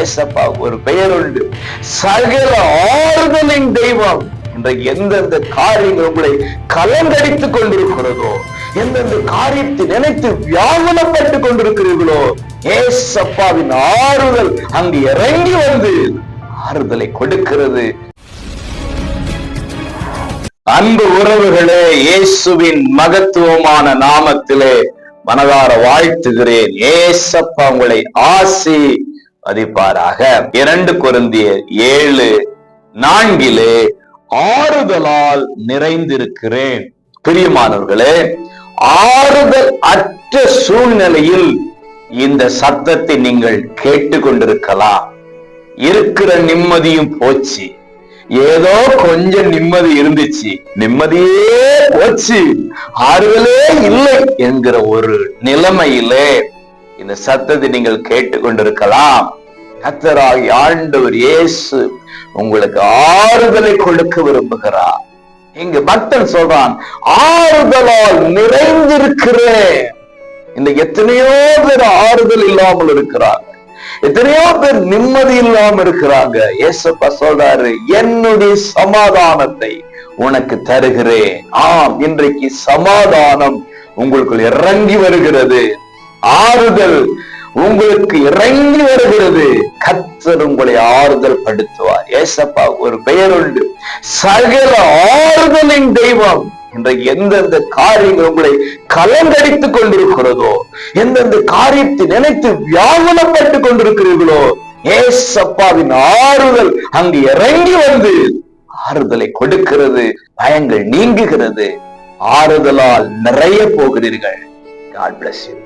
ஏசப்பாவுக்கு ஒரு பெயர் உண்டு, சகல ஆறுதலின் தெய்வம். இன்றைக்கு எந்தெந்த காரியங்கள் உங்களை கலங்கடித்துக் கொண்டிருக்கிறதோ, எந்தெந்த காரியத்தை நினைத்து வியாகுலப்பட்டுக் கொண்டிருக்கிறீர்களோ, ஏசப்பாவின் ஆறுதல் அங்கு இறங்கி வந்து ஆறுதலை கொடுக்கிறது. அன்பு உறவுகளே, இயேசுவின் மகத்துவமான நாமத்திலே மனதார வாழ்த்துகிறேன். ஏசப்பா உங்களை ஆசீர்வதிப்பாராக. 2 கொரிந்தியர் 7:4 ஆறுதலால் நிறைந்திருக்கிறேன். பிரியமானவர்களே, ஆறுதல் அற்ற சூழ்நிலையில் இந்த சத்தத்தை நீங்கள் கேட்டுக்கொண்டிருக்கலாம். இருக்கிற நிம்மதியும் போச்சு, ஏதோ கொஞ்சம் நிம்மதி இருந்துச்சு, நிம்மதியே போச்சு, ஆறுதலே இல்லை என்கிற ஒரு நிலைமையிலே இந்த சத்தத்தை நீங்கள் கேட்டுக்கொண்டிருக்கலாம். கர்த்தராகிய ஆண்டவர் இயேசு உங்களுக்கு ஆறுதலை கொடுக்க விரும்புகிறார். இங்கு பக்தன் சொல்றான், ஆறுதலால் நிறைந்திருக்கிறேன். இந்த எத்தனையோ பேர் ஆறுதல் இல்லாமல் இருக்கிறாங்க, எத்தனையோ பேர் நிம்மதி இல்லாம இருக்கிறாங்க. ஏசப்பா சொல்றாரு, என்னுடைய சமாதானத்தை உனக்கு தருகிறேன். ஆம், இன்றைக்கு சமாதானம் உங்களுக்குள் இறங்கி வருகிறது, ஆறுதல் உங்களுக்கு இறங்கி வருகிறது. கர்த்தர் உங்களை ஆறுதல் படுத்துவார். ஏசப்பா ஒரு பெயர் உண்டு, சகல ஆறுதலின் தெய்வம். இன்றைக்கு எந்தெந்த காரியங்கள் உங்களை கலங்கடித்துக் கொண்டிருக்கிறதோ, எந்தெந்த காரியத்தை நினைத்து வியாகுலப்பட்டுக் கொண்டிருக்கிறீர்களோ, ஏசப்பாவின் ஆறுதல் அங்கு இறங்கி வந்து ஆறுதலை கொடுக்கிறது. பயங்கள் நீங்குகிறது, ஆறுதலால் நிறைய போகிறீர்கள். God bless you.